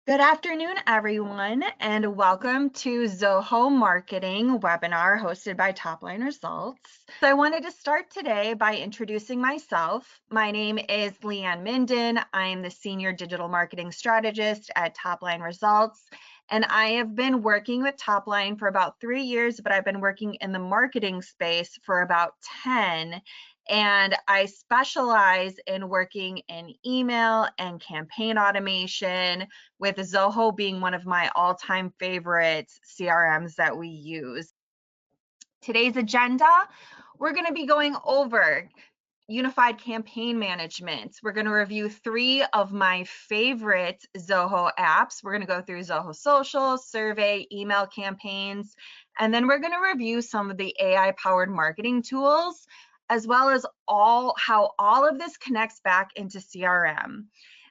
Good afternoon, everyone, and welcome to Zoho Marketing webinar hosted by Topline Results. So I wanted to start today by introducing myself. My name is Leanne Minden. I'm the Senior Digital Marketing Strategist at Topline Results, and I have been working with Topline for about 3 years, but I've been working in the marketing space for about 10. And I specialize in working in email and campaign automation, with Zoho being one of my all-time favorite CRMs that we use. Today's agenda, we're going to be going over unified campaign management. We're going to review 3 of my favorite Zoho apps. We're going to go through Zoho Social, survey, email campaigns, and then we're going to review some of the AI-powered marketing tools, as well as how all of this connects back into CRM.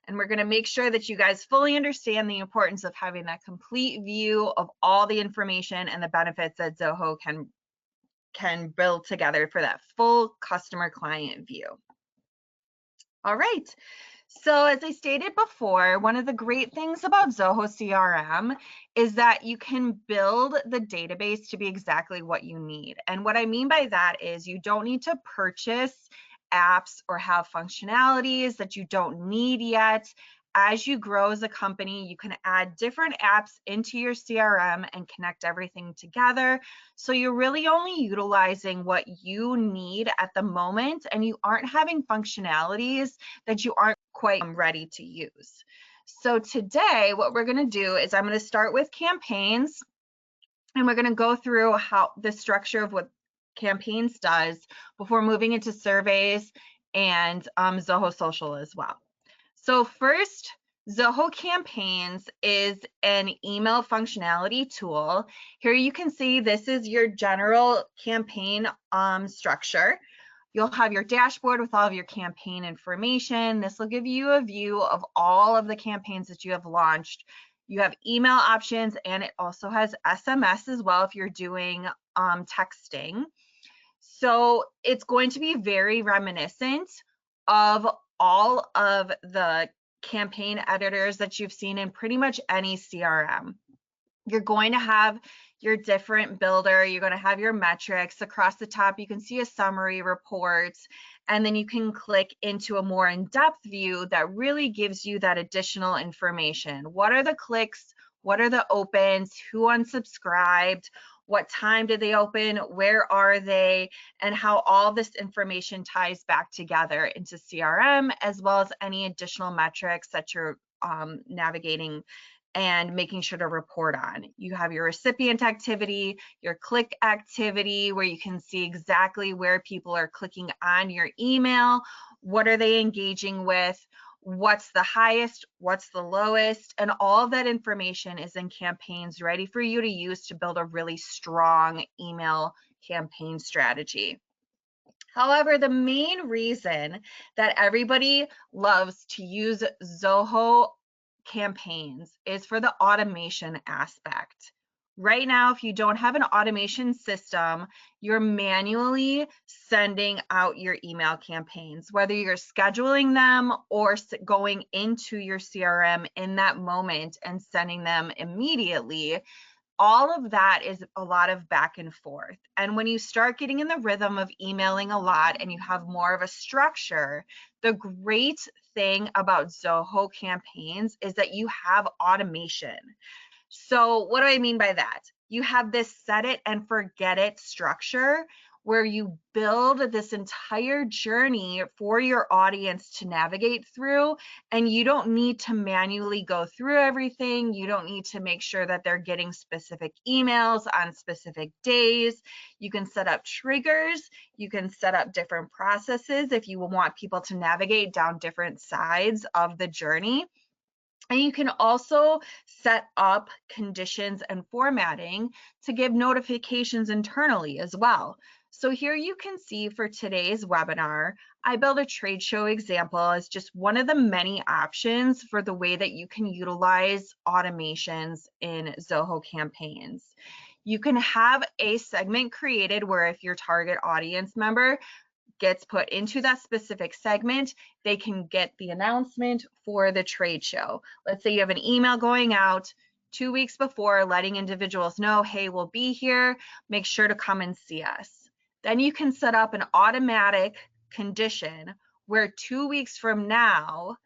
And we're going to make sure that you guys fully understand the importance of having that complete view of all the information and the benefits that Zoho can build together for that full customer client view. All right. So as I stated before, one of the great things about Zoho CRM is that you can build the database to be exactly what you need. And what I mean by that is you don't need to purchase apps or have functionalities that you don't need yet. As you grow as a company, you can add different apps into your CRM and connect everything together. So you're really only utilizing what you need at the moment, and you aren't having functionalities that you aren't quite ready to use. So today, what we're going to do is I'm going to start with campaigns, and we're going to go through how the structure of what campaigns does before moving into surveys and Zoho Social as well. So first, Zoho Campaigns is an email functionality tool. Here you can see this is your general campaign structure. You'll have your dashboard with all of your campaign information. This will give you a view of all of the campaigns that you have launched. You have email options, and it also has SMS as well if you're doing texting. So it's going to be very reminiscent of all of the campaign editors that you've seen in pretty much any CRM. You're going to have your different builder, you're going to have your metrics. Across the top, you can see a summary report, and then you can click into a more in-depth view that really gives you that additional information. What are the clicks? What are the opens? Who unsubscribed? What time did they open? Where are they? And how all this information ties back together into CRM, as well as any additional metrics that you're navigating and making sure to report on. You have your recipient activity, your click activity, where you can see exactly where people are clicking on your email, what are they engaging with, what's the highest, what's the lowest, and all of that information is in campaigns ready for you to use to build a really strong email campaign strategy. However, the main reason that everybody loves to use Zoho campaigns is for the automation aspect. Right now, if you don't have an automation system, you're manually sending out your email campaigns, whether you're scheduling them or going into your CRM in that moment and sending them immediately. All of that is a lot of back and forth. And when you start getting in the rhythm of emailing a lot and you have more of a structure, the great thing about Zoho campaigns is that you have automation. So what do I mean by that? You have this set it and forget it structure where you build this entire journey for your audience to navigate through, and you don't need to manually go through everything. You don't need to make sure that they're getting specific emails on specific days. You can set up triggers. You can set up different processes if you want people to navigate down different sides of the journey. And you can also set up conditions and formatting to give notifications internally as well. So here you can see for today's webinar, I built a trade show example as just one of the many options for the way that you can utilize automations in Zoho campaigns. You can have a segment created where if your target audience member gets put into that specific segment, they can get the announcement for the trade show. Let's say you have an email going out 2 weeks before letting individuals know, hey, we'll be here, make sure to come and see us. Then you can set up an automatic condition where 2 weeks from now,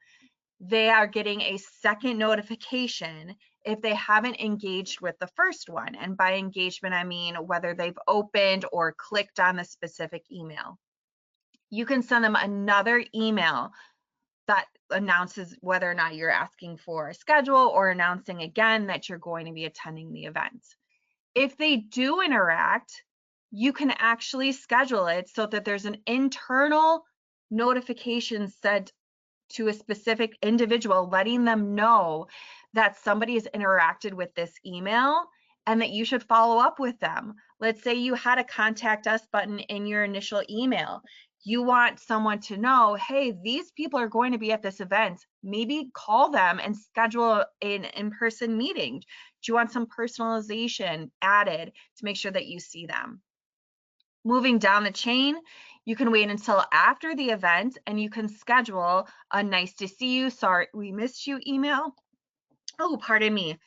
they are getting a second notification if they haven't engaged with the first one. And by engagement, I mean whether they've opened or clicked on the specific email. You can send them another email that announces whether or not you're asking for a schedule or announcing again that you're going to be attending the event. If they do interact, you can actually schedule it so that there's an internal notification sent to a specific individual, letting them know that somebody has interacted with this email and that you should follow up with them. Let's say you had a contact us button in your initial email. You want someone to know, hey, these people are going to be at this event. Maybe call them and schedule an in-person meeting. Do you want some personalization added to make sure that you see them? Moving down the chain, you can wait until after the event and you can schedule a nice to see you, sorry we missed you email. Oh, pardon me.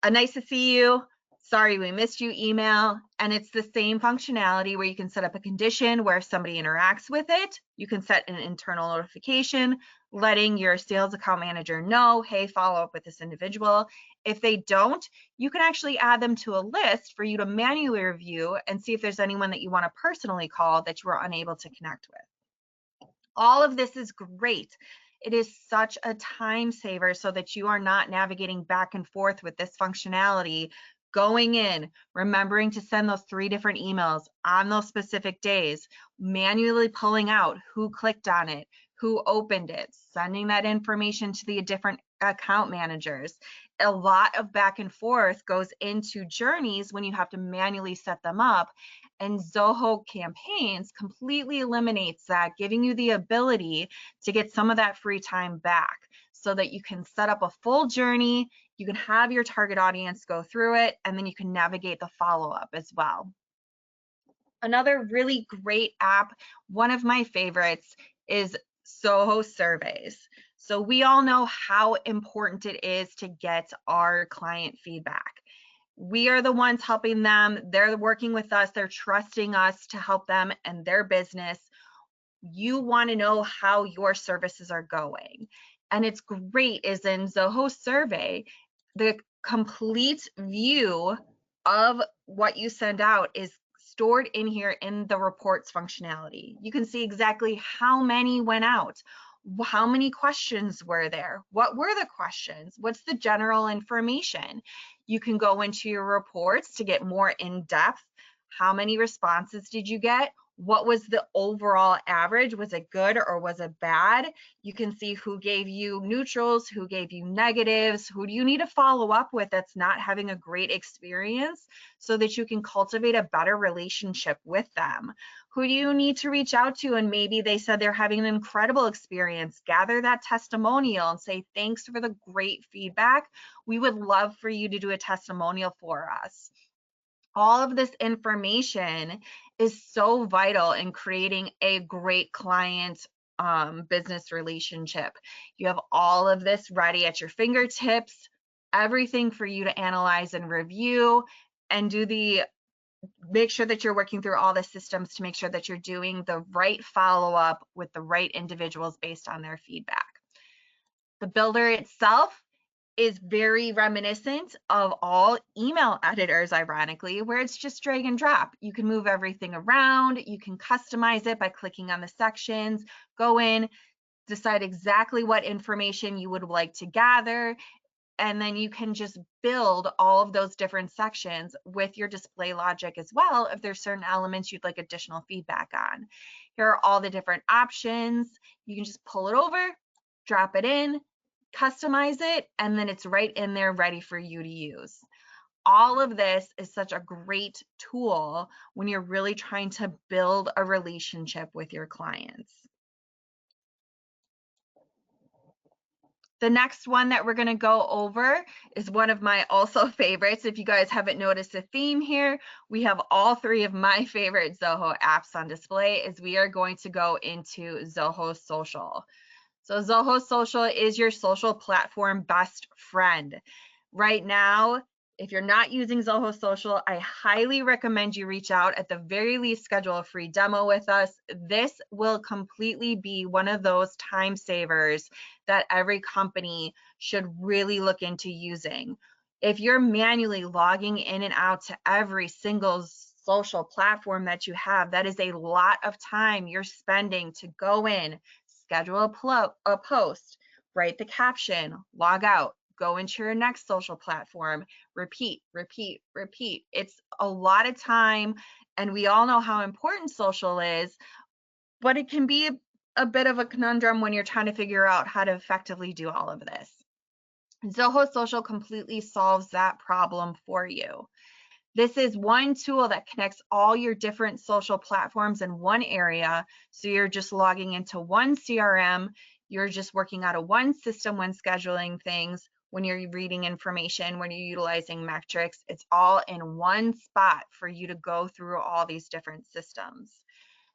A nice to see you, sorry we missed you email. And it's the same functionality where you can set up a condition where if somebody interacts with it, you can set an internal notification letting your sales account manager know, hey, follow up with this individual. If they don't, you can actually add them to a list for you to manually review and see if there's anyone that you want to personally call that you were unable to connect with. All of this is great. It is such a time saver so that you are not navigating back and forth with this functionality, going in, remembering to send those 3 different emails on those specific days, manually pulling out who clicked on it, who opened it, sending that information to the different account managers. A lot of back and forth goes into journeys when you have to manually set them up. And Zoho campaigns completely eliminates that, giving you the ability to get some of that free time back so that you can set up a full journey, you can have your target audience go through it, and then you can navigate the follow-up as well. Another really great app, one of my favorites, is Zoho Surveys. So we all know how important it is to get our client feedback. We are the ones helping them. They're working with us. They're trusting us to help them and their business. You want to know how your services are going. And it's great is in Zoho Survey, the complete view of what you send out is stored in here in the reports functionality. You can see exactly how many went out, how many questions were there, what were the questions, what's the general information. You can go into your reports to get more in depth. How many responses did you get? What was the overall average? Was it good or was it bad? You can see who gave you neutrals, who gave you negatives, who do you need to follow up with that's not having a great experience so that you can cultivate a better relationship with them. Who do you need to reach out to and maybe they said they're having an incredible experience? Gather that testimonial and say, thanks for the great feedback. We would love for you to do a testimonial for us. All of this information is so vital in creating a great client business relationship. You have all of this ready at your fingertips, everything for you to analyze and review and make sure that you're working through all the systems to make sure that you're doing the right follow-up with the right individuals based on their feedback. The builder itself is very reminiscent of all email editors, ironically, where it's just drag and drop. You can move everything around, you can customize it by clicking on the sections, go in, decide exactly what information you would like to gather, and then you can just build all of those different sections with your display logic as well if there's certain elements you'd like additional feedback on. Here are all the different options. You can just pull it over, drop it in, customize it, and then it's right in there ready for you to use. All of this is such a great tool when you're really trying to build a relationship with your clients. The next one that we're going to go over is one of my also favorites. If you guys haven't noticed a theme here, we have all three of my favorite Zoho apps on display as we are going to go into Zoho Social. So Zoho Social is your social platform best friend. Right now, if you're not using Zoho Social, I highly recommend you reach out, at the very least schedule a free demo with us. This will completely be one of those time savers that every company should really look into using. If you're manually logging in and out to every single social platform that you have, that is a lot of time you're spending to go in, schedule a post, write the caption, log out, go into your next social platform, repeat, repeat, repeat. It's a lot of time, and we all know how important social is, but it can be a bit of a conundrum when you're trying to figure out how to effectively do all of this. Zoho Social completely solves that problem for you. This is one tool that connects all your different social platforms in one area. So you're just logging into one CRM. You're just working out of one system when scheduling things, when you're reading information, when you're utilizing metrics. It's all in one spot for you to go through all these different systems.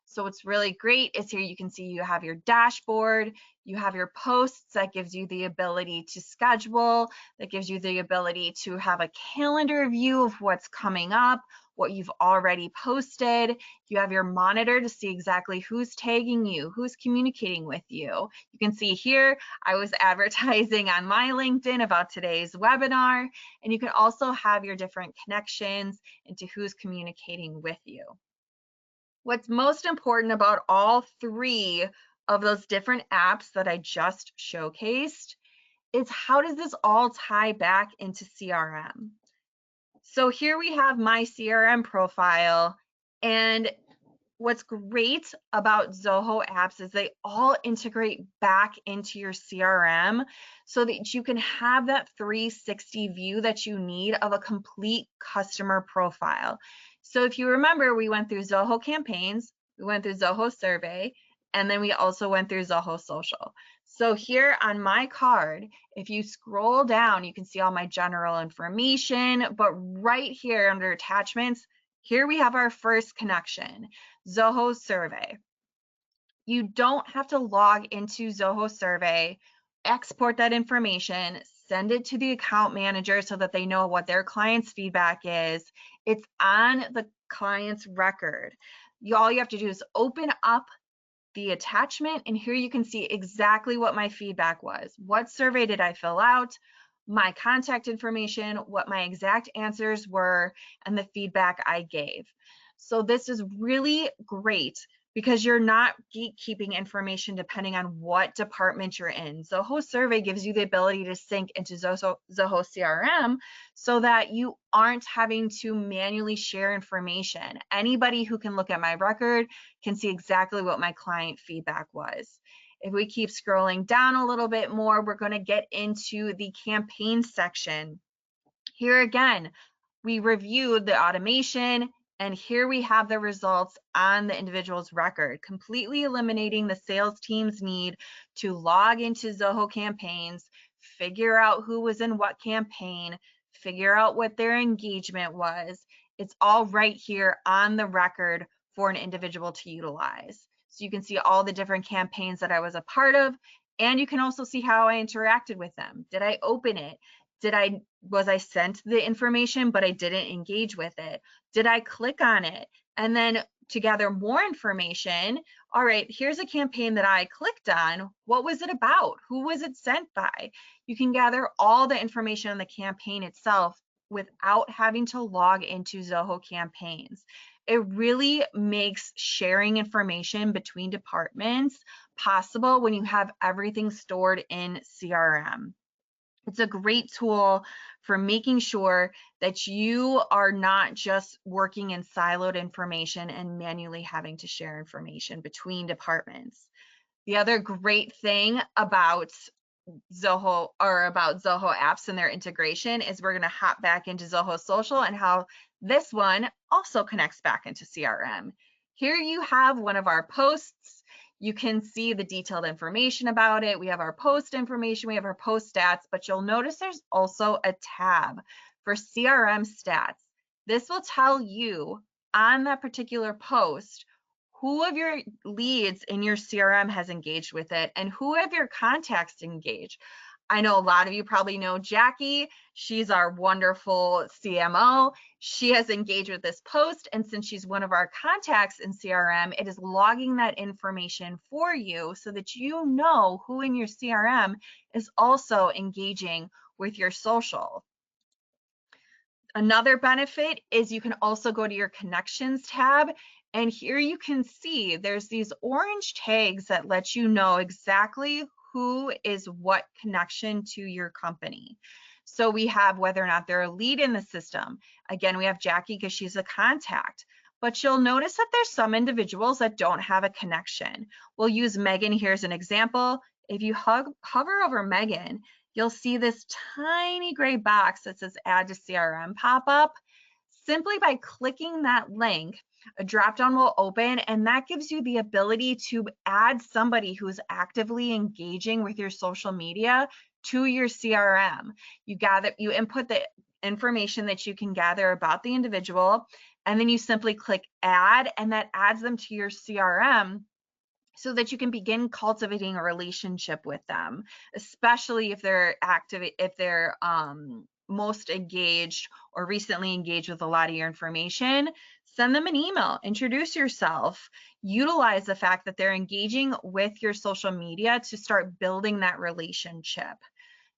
So what's really great is here you can see you have your dashboard, you have your posts that gives you the ability to schedule, that gives you the ability to have a calendar view of what's coming up, what you've already posted. You have your monitor to see exactly who's tagging you, who's communicating with you. You can see here, I was advertising on my LinkedIn about today's webinar, and you can also have your different connections into who's communicating with you. What's most important about all three of those different apps that I just showcased is how does this all tie back into CRM? So here we have my CRM profile, and what's great about Zoho apps is they all integrate back into your CRM so that you can have that 360 view that you need of a complete customer profile. So if you remember, we went through Zoho campaigns, we went through Zoho survey, and then we also went through Zoho social. So here on my card, if you scroll down, you can see all my general information, but right here under attachments, here we have our first connection, Zoho survey. You don't have to log into Zoho survey, export that information, send it to the account manager so that they know what their client's feedback is. It's on the client's record. All you have to do is open up the attachment, and here you can see exactly what my feedback was. What survey did I fill out? My contact information, what my exact answers were, and the feedback I gave. So this is really great because you're not gatekeeping information depending on what department you're in. Zoho Survey gives you the ability to sync into Zoho CRM so that you aren't having to manually share information. Anybody who can look at my record can see exactly what my client feedback was. If we keep scrolling down a little bit more, we're going to get into the campaign section. Here again, we reviewed the automation, and here we have the results on the individual's record, completely eliminating the sales team's need to log into Zoho campaigns, figure out who was in what campaign, figure out what their engagement was. It's all right here on the record for an individual to utilize. So you can see all the different campaigns that I was a part of, and you can also see how I interacted with them. Did I open it? Was I sent the information, but I didn't engage with it? Did I click on it? And then to gather more information, all right, here's a campaign that I clicked on. What was it about? Who was it sent by? You can gather all the information on the campaign itself without having to log into Zoho campaigns. It really makes sharing information between departments possible when you have everything stored in CRM. It's a great tool for making sure that you are not just working in siloed information and manually having to share information between departments. The other great thing about Zoho apps and their integration is we're going to hop back into Zoho Social and how this one also connects back into CRM. Here you have one of our posts. You can see the detailed information about it. We have our post information, we have our post stats, but you'll notice there's also a tab for CRM stats. This will tell you on that particular post who of your leads in your CRM has engaged with it and who of your contacts engaged. I know a lot of you probably know Jackie. She's our wonderful CMO. She has engaged with this post, and since she's one of our contacts in CRM, it is logging that information for you so that you know who in your CRM is also engaging with your social. Another benefit is you can also go to your connections tab, and here you can see there's these orange tags that let you know exactly who is what connection to your company. So we have whether or not they're a lead in the system. Again, we have Jackie because she's a contact, but you'll notice that there's some individuals that don't have a connection. We'll use Megan here as an example. If you hover over Megan, you'll see this tiny gray box that says add to CRM pop up. Simply by clicking that link, a dropdown will open, and that gives you the ability to add somebody who's actively engaging with your social media to your CRM. You input the information that you can gather about the individual, and then you simply click add, and that adds them to your CRM so that you can begin cultivating a relationship with them, especially if they're active, if they're most engaged or recently engaged with a lot of your information. Send them an email, introduce yourself, utilize the fact that they're engaging with your social media to start building that relationship.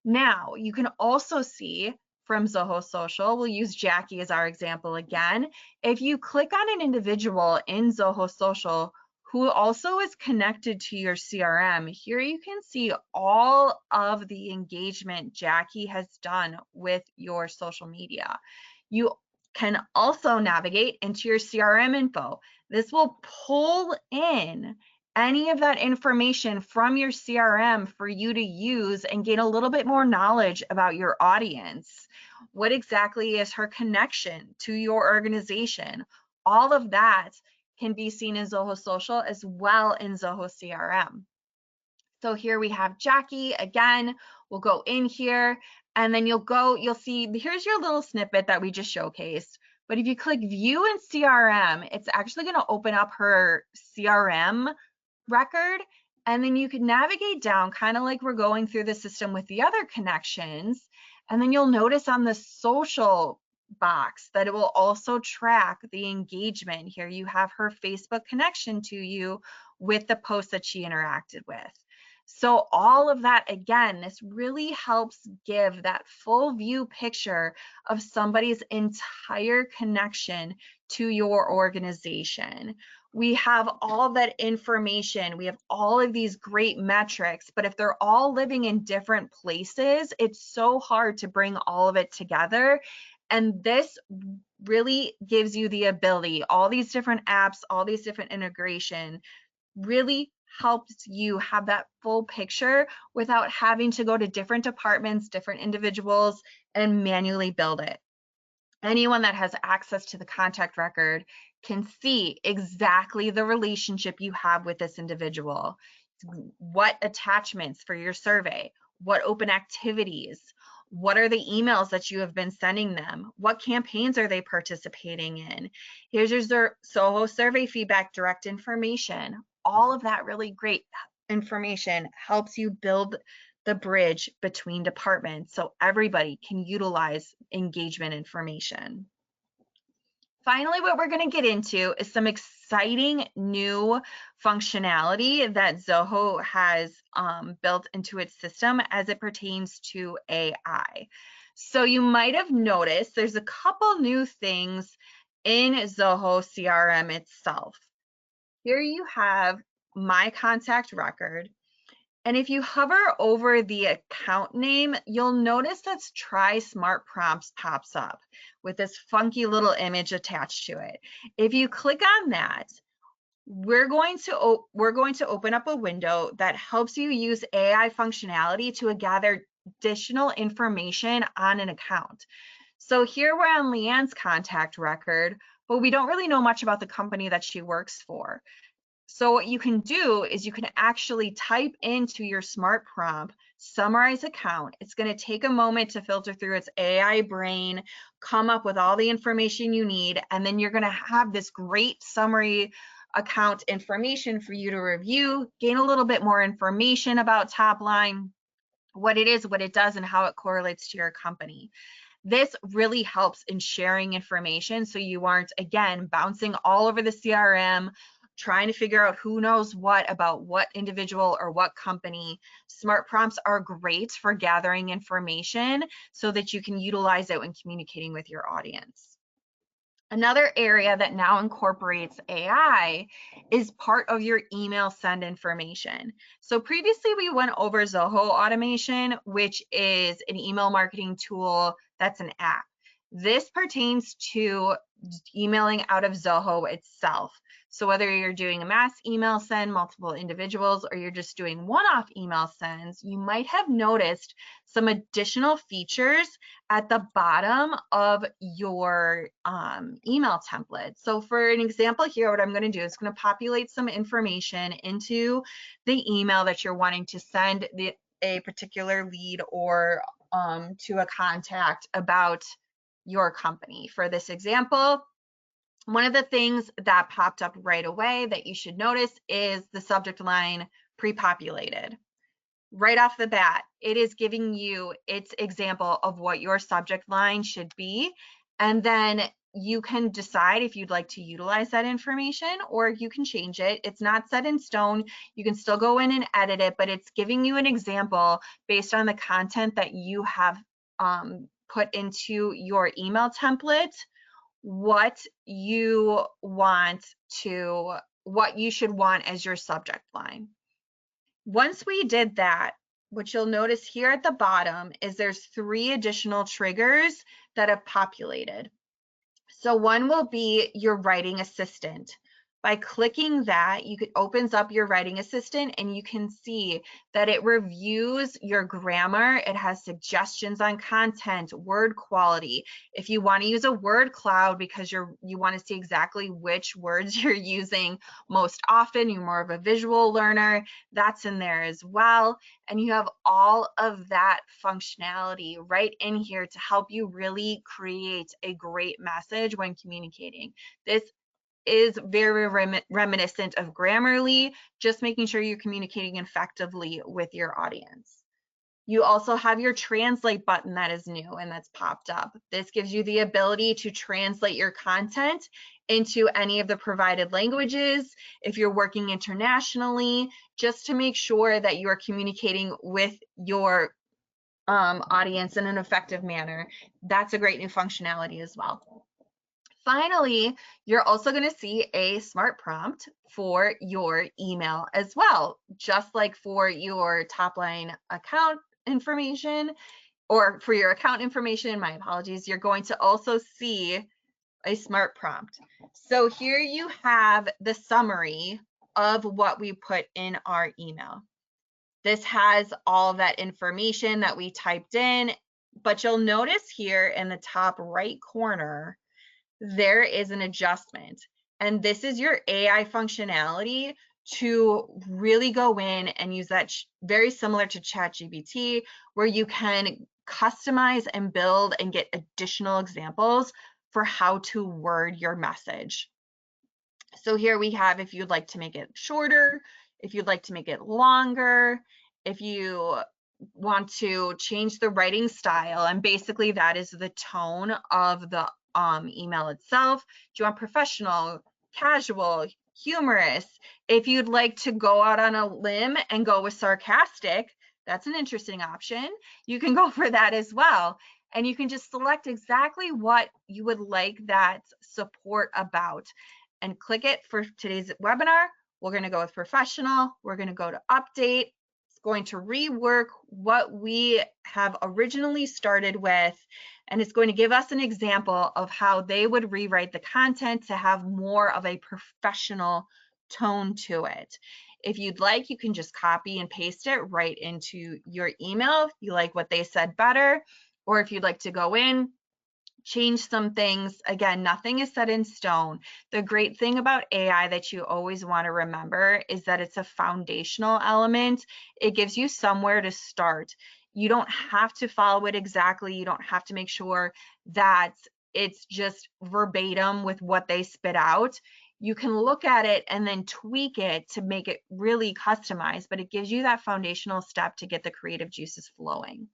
Now, you can also see from Zoho Social, we'll use Jackie as our example again. If you click on an individual in Zoho Social who also is connected to your CRM, here you can see all of the engagement Jackie has done with your social media. You can also navigate into your CRM info. This will pull in any of that information from your CRM for you to use and gain a little bit more knowledge about your audience. What exactly is her connection to your organization? All of that can be seen in Zoho Social as well in Zoho CRM. So here we have Jackie again. We'll go in here and then you'll see, here's your little snippet that we just showcased. But if you click view in CRM, it's actually going to open up her CRM record, and then you can navigate down kind of like we're going through the system with the other connections, and then you'll notice on the social box that it will also track the engagement. Here you have her Facebook connection to you with the post that she interacted with. So all of that, again, this really helps give that full view picture of somebody's entire connection to your organization. We have all that information, we have all of these great metrics, but if they're all living in different places, it's so hard to bring all of it together. And this really gives you the ability, all these different apps, all these different integration really helps you have that full picture without having to go to different departments, different individuals, and manually build it. Anyone that has access to the contact record can see exactly the relationship you have with this individual, what attachments for your survey, what open activities, what are the emails that you have been sending them, what campaigns are they participating in, here's your Zoho survey feedback, direct information. All of that really great information helps you build the bridge between departments so everybody can utilize engagement information. Finally, what we're going to get into is some exciting new functionality that Zoho has built into its system as it pertains to AI. So you might have noticed there's a couple new things in Zoho CRM itself. Here you have my contact record. And if you hover over the account name, you'll notice that Try Smart Prompts pops up with this funky little image attached to it. If you click on that, we're going to open up a window that helps you use AI functionality to gather additional information on an account. So here we're on Leanne's contact record, but we don't really know much about the company that she works for. So what you can do is you can actually type into your smart prompt, summarize account. It's going to take a moment to filter through its AI brain, come up with all the information you need, and then you're going to have this great summary account information for you to review, gain a little bit more information about Topline, what it is, what it does, and how it correlates to your company. This really helps in sharing information so you aren't, again, bouncing all over the CRM, trying to figure out who knows what about what individual or what company. Smart prompts are great for gathering information so that you can utilize it when communicating with your audience. Another area that now incorporates AI is part of your email send information. So previously we went over Zoho automation, which is an email marketing tool that's an app. This pertains to emailing out of Zoho itself. So whether you're doing a mass email send, multiple individuals, or you're just doing one-off email sends, you might have noticed some additional features at the bottom of your email template. So for an example here, what I'm going to do is going to populate some information into the email that you're wanting to send a particular lead or to a contact about your company. For this example, one of the things that popped up right away that you should notice is the subject line pre-populated. Right off the bat, it is giving you its example of what your subject line should be. And then you can decide if you'd like to utilize that information or you can change it. It's not set in stone. You can still go in and edit it, but it's giving you an example based on the content that you have put into your email template, what you should want as your subject line. Once we did that, what you'll notice here at the bottom is there's 3 additional triggers that have populated. So one will be your writing assistant. By clicking that, it opens up your writing assistant and you can see that it reviews your grammar. It has suggestions on content, word quality. If you want to use a word cloud because you want to see exactly which words you're using most often, you're more of a visual learner, that's in there as well. And you have all of that functionality right in here to help you really create a great message when communicating. This is very reminiscent of Grammarly, just making sure you're communicating effectively with your audience. You also have your translate button that is new and that's popped up. This gives you the ability to translate your content into any of the provided languages if you're working internationally, just to make sure that you are communicating with your audience in an effective manner. That's a great new functionality as well. Finally, you're also going to see a smart prompt for your email as well, just like for your Topline account information or for your account information, my apologies, you're going to also see a smart prompt. So here you have the summary of what we put in our email. This has all of that information that we typed in, but you'll notice here in the top right corner, there is an adjustment. And this is your AI functionality to really go in and use that very similar to ChatGPT, where you can customize and build and get additional examples for how to word your message. So here we have, if you'd like to make it shorter, if you'd like to make it longer, if you want to change the writing style, and basically that is the tone of the email itself. Do you want professional, casual, humorous? If you'd like to go out on a limb and go with sarcastic, that's an interesting option. You can go for that as well. And you can just select exactly what you would like that support about and click it. For today's webinar, we're going to go with professional. We're going to go to update. It's going to rework what we have originally started with, and it's going to give us an example of how they would rewrite the content to have more of a professional tone to it. If you'd like, you can just copy and paste it right into your email if you like what they said better, or if you'd like to go in, change some things. Again, nothing is set in stone. The great thing about AI that you always want to remember is that it's a foundational element. It gives you somewhere to start. You don't have to follow it exactly. You don't have to make sure that it's just verbatim with what they spit out. You can look at it and then tweak it to make it really customized, but it gives you that foundational step to get the creative juices flowing.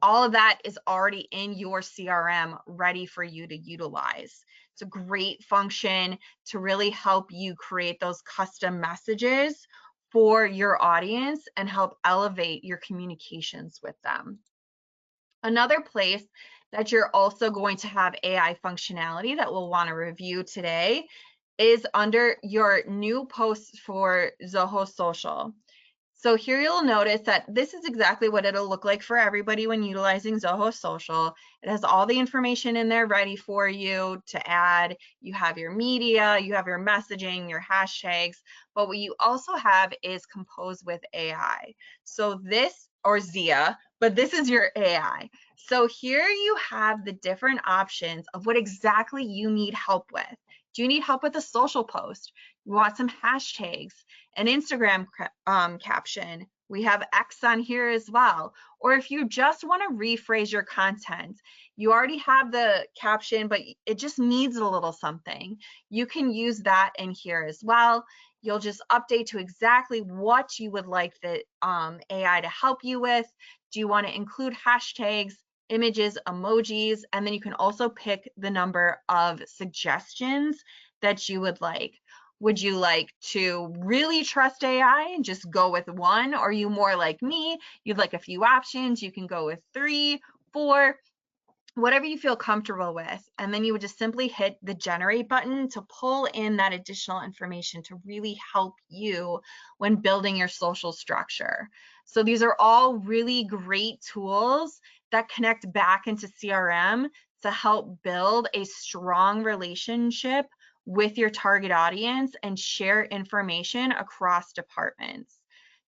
All of that is already in your CRM ready for you to utilize. It's a great function to really help you create those custom messages for your audience and help elevate your communications with them. Another place that you're also going to have AI functionality that we'll want to review today is under your new posts for Zoho Social. So here you'll notice that this is exactly what it'll look like for everybody when utilizing Zoho Social. It has all the information in there ready for you to add. You have your media, you have your messaging, your hashtags, but what you also have is Compose with AI. So this, or Zia, but this is your AI. So here you have the different options of what exactly you need help with. Do you need help with a social post? You want some hashtags, an Instagram caption. We have X on here as well. Or if you just want to rephrase your content, you already have the caption, but it just needs a little something. You can use that in here as well. You'll just update to exactly what you would like the AI to help you with. Do you want to include hashtags, images, emojis? And then you can also pick the number of suggestions that you would like. Would you like to really trust AI and just go with one? Or are you more like me? You'd like a few options. You can go with 3, 4, whatever you feel comfortable with. And then you would just simply hit the generate button to pull in that additional information to really help you when building your social structure. So these are all really great tools that connect back into CRM to help build a strong relationship with your target audience and share information across departments.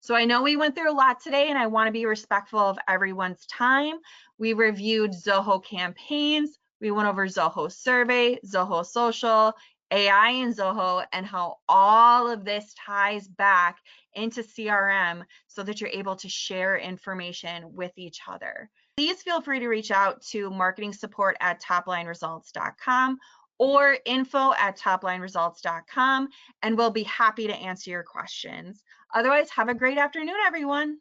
So I know we went through a lot today, and I want to be respectful of everyone's time. We reviewed Zoho campaigns, we went over Zoho survey, Zoho social, AI in Zoho, and how all of this ties back into CRM so that you're able to share information with each other. Please feel free to reach out to marketing support at toplineresults.com or info@toplineresults.com, and we'll be happy to answer your questions. Otherwise, have a great afternoon, everyone.